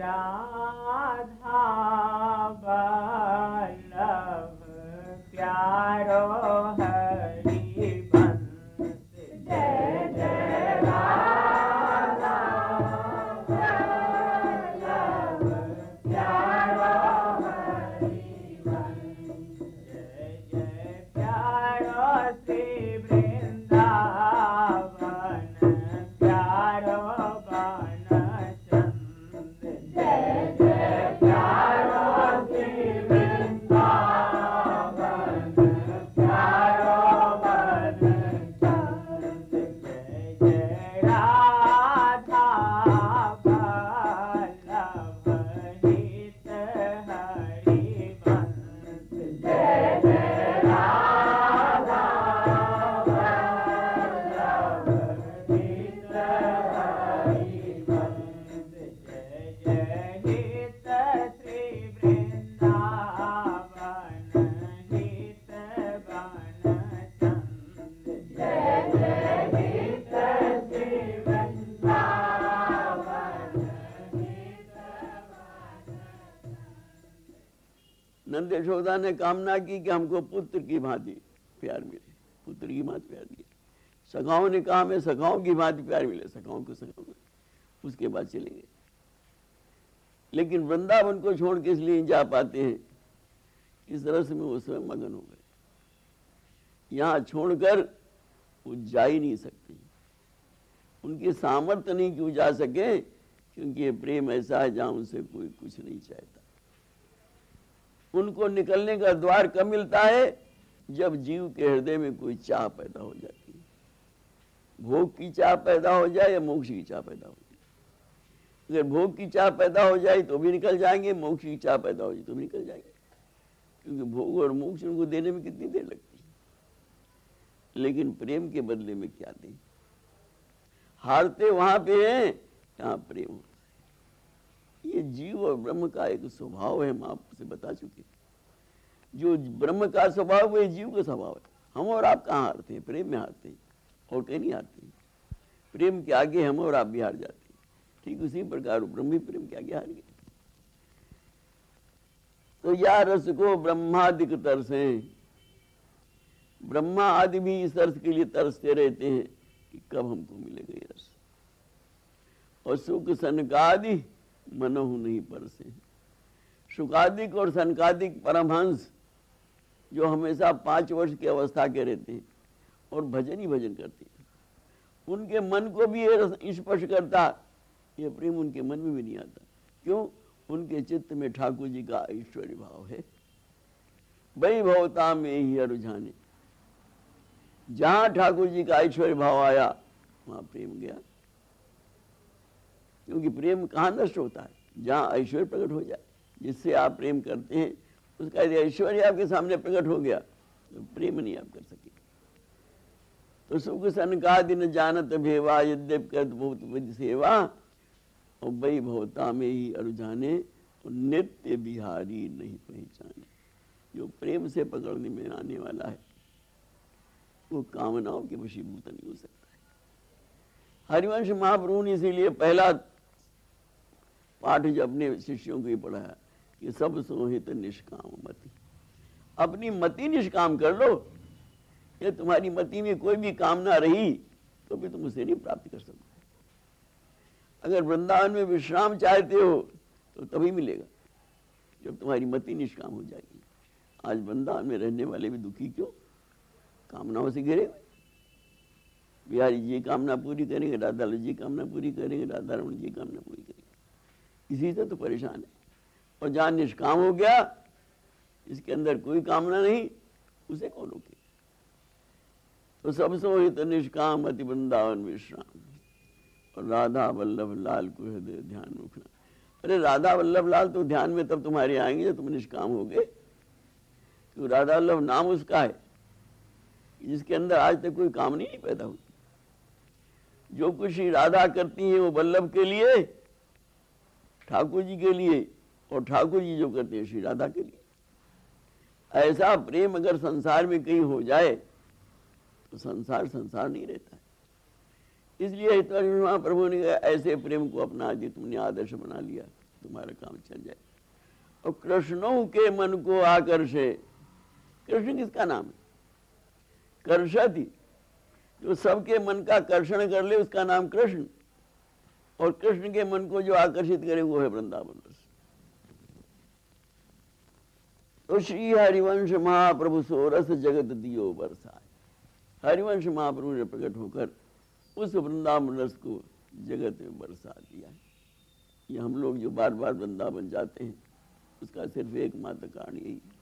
राधा वल्लभ प्यारो हरि बंस। जय जय राधा वल्लभ प्यारो हरि बंस। जय जय प्यारो श्री वृंदावन प्यारो बन चंद। जय जय प्यारो श्री वृंदावन प्यारो बन चंद। जय जय राधा वल्लभ हित हरि बंस। जय जय राधा वल्लभ हित हरि बंस। जय जय हित श्री वृंदावन हित बन चंद। जय जय हित श्री वृंदावन हित नंद यशोदा ने कामना की कि हमको पुत्र की भांति प्यार मिले, पुत्र की भांति प्यार दिया। सखाओं ने कहा हमें सखाओं की भांति प्यार मिले, सखाओं को सखाओं, उसके बाद चलेंगे। लेकिन वृंदावन को छोड़ के इसलिए नहीं जा पाते हैं, इस रस में उस समय मगन हो गए। यहाँ छोड़कर वो जा ही नहीं सकते, उनकी सामर्थ्य नहीं कि वो जा सके, क्योंकि ये प्रेम ऐसा है जहाँ उनसे कोई कुछ नहीं चाहता। उनको निकलने का द्वार कब मिलता है? जब जीव के हृदय में कोई चाह पैदा हो जाती है, भोग की चाह पैदा हो जाए या मोक्ष की चाह पैदा हो जाए। अगर भोग की चाह पैदा हो जाए तो भी निकल जाएंगे, मोक्ष की चाह पैदा हो जाए तो भी निकल जाएंगे, क्योंकि भोग और मोक्ष उनको देने में कितनी देर लगती है। लेकिन प्रेम के बदले में क्या दें? हारते वहां पे हैं जहां प्रेम होता है। ये जीव और ब्रह्म का एक स्वभाव है, हम आपसे बता चुके। जो ब्रह्म का स्वभाव वो जीव का स्वभाव है। हम और आप कहाँ हारते हैं? प्रेम में हारते हैं, और कहीं नहीं हारते हैं। प्रेम के आगे हम और आप भी हार जाते हैं। ठीक उसी प्रकार ब्रह्म भी प्रेम के आगे हार गए। तो या रस को ब्रह्मादिक तरसे, ब्रह्मा आदि भी इस रस के लिए तरसते रहते हैं कि कब हमको मिलेगा ये रस। और सुख सनकादि मनोहु नहीं परसे। शुकादिक और सनकादिक परमहंस जो हमेशा 5 वर्ष की अवस्था के रहते हैं और भजन ही भजन करते हैं, उनके मन को भी ये रस स्पर्श करता, ये प्रेम उनके मन में भी नहीं आता। क्यों? उनके चित्त में ठाकुर जी का ऐश्वर्य भाव है। वैभवता में ही रुझाने, जहां ठाकुर जी का ऐश्वर्य भाव आया वहां प्रेम गया। क्योंकि प्रेम कहाँ नष्ट होता है? जहां ऐश्वर्य प्रकट हो जाए। जिससे आप प्रेम करते हैं उसका यदि ऐश्वर्य आपके सामने प्रकट हो गया तो प्रेम नहीं आप कर सके। तो सुख सनकादि न जानत भेवा, यद्यप करत बहुत विधि सेवा, और वैभवता में ही अरुझाने, और नित्य बिहारी नहीं पहचाने। जो प्रेम से पकड़ने में आने वाला है वो कामनाओं के वशीभूत नहीं हो सकता है। हरिवंश महाप्रभु ने इसीलिए पहला पाठ जो अपने शिष्यों को ही पढ़ाया कि सब सोहित निष्काम मति। अपनी मति निष्काम कर लो। ये तुम्हारी मति में कोई भी कामना रही तो भी तुम उसे नहीं प्राप्त कर सकते। अगर वृंदावन में विश्राम चाहते हो तो तभी मिलेगा जब तुम्हारी मति निष्काम हो जाएगी। आज वृंदावन में रहने वाले भी दुखी क्यों? कामनाओं से घिरे हुए। बिहारी जी कामना पूरी करेंगे, राधा जी कामना पूरी करेंगे, राधा रमन जी कामना पूरी करेंगे, इसी से तो परेशान है। और जहाँ निष्काम हो गया, इसके अंदर कोई कामना नहीं, उसे कौन रोके? तो सब सोहित निष्काम अति वृंदावन विश्राम, और राधा वल्लभ लाल को हृदय ध्यान रखना। अरे राधा वल्लभ लाल तो ध्यान में तब तुम्हारे आएंगे जब तुम निष्काम होगे। तो राधा वल्लभ नाम उसका है जिसके अंदर आज तक कोई कामना नहीं पैदा हुई। जो कुछ श्री राधा करती है वो वल्लभ के लिए, ठाकुर जी के लिए, और ठाकुर जी जो करते हैं श्री राधा के लिए। ऐसा प्रेम अगर संसार में कहीं हो जाए तो संसार संसार नहीं रहता है। इसलिए महाप्रभु ने कहा ऐसे प्रेम को अपना यदि तुमने आदर्श बना लिया तुम्हारा काम चल जाए। और कृष्णों के मन को आकर्षे, कृष्ण किसका नाम है? कर्षति, जो सबके मन का कर्षण कर ले उसका नाम कृष्ण, और कृष्ण के मन को जो आकर्षित करे वो है वृंदावन रस। तो श्री हरिवंश महाप्रभु सो रस जगत दियो बरसाए, हरिवंश महाप्रभु ने प्रकट होकर उस वृंदावन रस को जगत में बरसा दिया है। ये हम लोग जो बार बार वृंदावन जाते हैं उसका सिर्फ एकमात्र कारण यही है,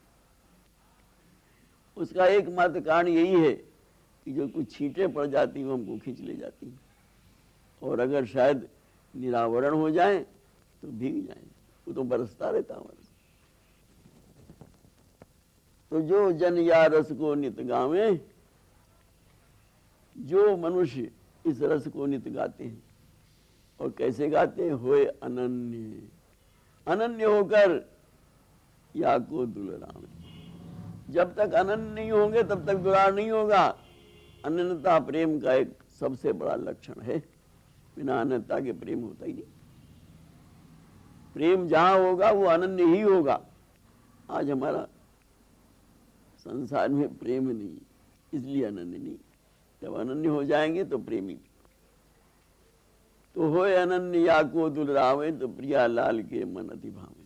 उसका एकमात्र कारण यही है कि जो कुछ छींटे पड़ जाती हैं वो हमको खींच ले जाती हैं, और अगर शायद निरावरण हो जाए तो भीग जाए, वो तो बरसता रहता हमारे। तो जो जन या रस को नित गावे, जो मनुष्य इस रस को नित गाते हैं, और कैसे गाते हैं? होए अनन्य, अनन्य होकर या को दुलारावे। जब तक अनन्य नहीं होंगे तब तक दुलार नहीं होगा। अनन्यता प्रेम का एक सबसे बड़ा लक्षण है, बिना अनन्यता के प्रेम होता ही नहीं। प्रेम जहां होगा वो अनन्य ही होगा। आज हमारा संसार में प्रेम नहीं, इसलिए अनन्य नहीं। जब अनन्य हो जाएंगे तो प्रेमी। तो होए अनन्य या को दुलरावे, तो प्रिया लाल के मन अति भावे।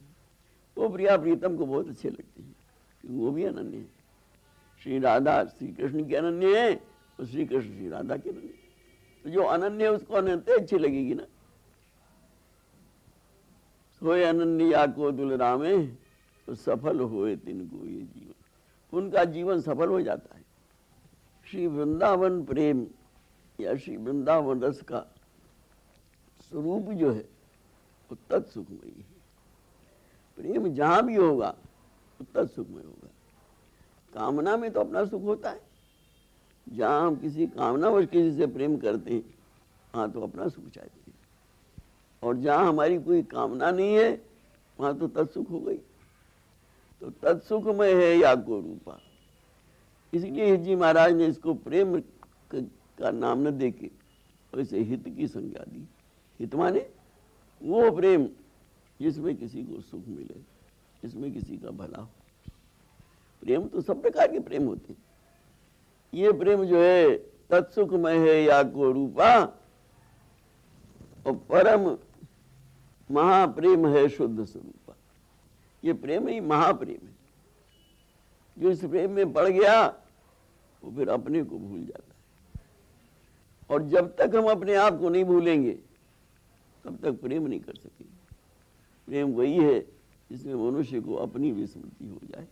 वो प्रिया प्रीतम को बहुत अच्छे लगते हैं, वो भी अनन्य है। श्री राधा श्री कृष्ण के अनन्य है, और श्री कृष्ण श्री राधा के अनन्य। तो जो अनन्य है उसको अनन्यता अच्छी लगेगी ना। होए अनन्य या को दुलरावे, तो सफल होए तिनको ये जीवन, उनका जीवन सफल हो जाता है। श्री वृंदावन प्रेम या श्री वृंदावन रस का स्वरूप जो है वो तत्सुखमयी है। प्रेम जहां भी होगा वो तत्सुखमय होगा। कामना में तो अपना सुख होता है, जहां हम किसी कामनावश किसी से प्रेम करते हैं वहां तो अपना सुख चाहते हैं, और जहां हमारी कोई कामना नहीं है वहां तो तत्सुख हो गई। तो तत्सुखमय है या को रूपा। इसलिए जी महाराज ने इसको प्रेम का नाम न देके वैसे हित की संज्ञा दी। हित माने वो प्रेम जिसमें किसी को सुख मिले, जिसमें किसी का भला हो। प्रेम तो सब प्रकार के प्रेम होते हैं। ये प्रेम जो है तत्सुखमय है या को रूपा, और परम महाप्रेम है शुद्ध स्वरूपा। ये प्रेम ही महाप्रेम है। जो इस प्रेम में पड़ गया वो फिर अपने को भूल जाता है, और जब तक हम अपने आप को नहीं भूलेंगे तब तक प्रेम नहीं कर सकेंगे। प्रेम वही है जिसमें मनुष्य को अपनी विस्मृति हो जाए।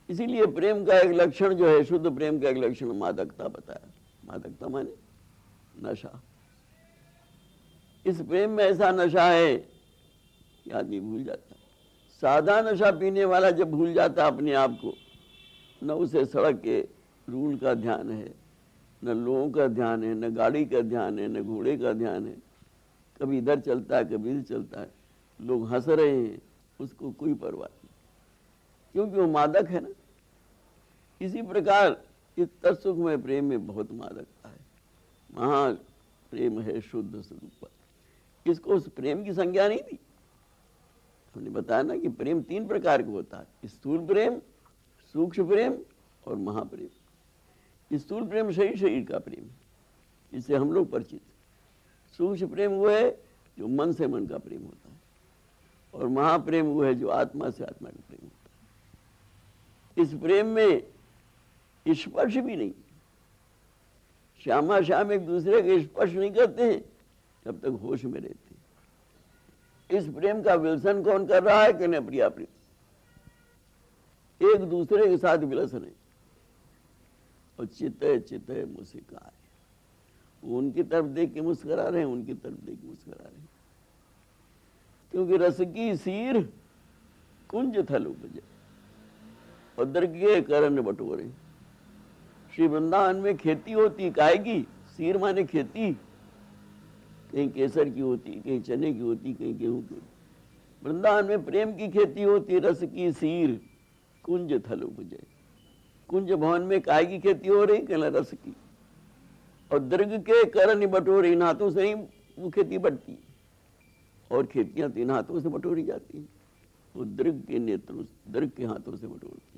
इसीलिए प्रेम का एक लक्षण जो है, शुद्ध प्रेम का एक लक्षण मादकता बताया। मादकता माने नशा। इस प्रेम में ऐसा नशा है कि आदमी भूल जाता है। सादा नशा पीने वाला जब भूल जाता है अपने आप को, न उसे सड़क के रूल का ध्यान है, न लोगों का ध्यान है, न गाड़ी का ध्यान है, न घोड़े का ध्यान है। कभी इधर चलता है कभी इधर चलता है, लोग हंस रहे हैं, उसको कोई परवाह नहीं, क्योंकि वो मादक है ना। इसी प्रकार इस तत्सुखमय प्रेम में बहुत मादकता है। महा प्रेम है शुद्ध स्वरूप। इसको उस प्रेम की संज्ञा नहीं दी। हमने बताया ना कि प्रेम 3 प्रकार का होता है, स्थूल प्रेम, सूक्ष्म प्रेम और महाप्रेम। स्थूल प्रेम शरीर का प्रेम है, जिससे हम लोग परिचित। सूक्ष्म प्रेम वो है जो मन से मन का प्रेम होता है, और महाप्रेम वो है जो आत्मा से आत्मा का प्रेम होता है। इस प्रेम में स्पर्श भी नहीं। श्यामा श्याम एक दूसरे के स्पर्श नहीं करते हैं तब तक होश में रहते हैं। इस प्रेम का विलसन कौन कर रहा है? कहने प्रिया प्रिय, एक दूसरे के साथ विलसन है, और चिते चिते मुस्काए। वो उनकी तरफ देख के मुस्कुरा रहे हैं, उनकी तरफ देख के मुस्कुरा रहे हैं। क्योंकि रस की सीर कुंज थल उपजे, और दर्ग के करण बटोरे। श्री वृंदावन में खेती होती, काहे की? सीर माने खेती। कहीं केसर की होती, कहीं चने की होती, कहीं गेहूं की। वृंदावन में प्रेम की खेती होती, रस की सीर कुंज थल उपजे। कुंज भवन में काहे की खेती हो रही? कहना रस की। और दर्ग के करण बटोरे, इन हाथों से ही वो खेती बढ़ती है। और खिड़कियां 3 हाथों से बटोरी जाती हैं, वो दृग के नेत्र दृग के हाथों से बटोरती हैं।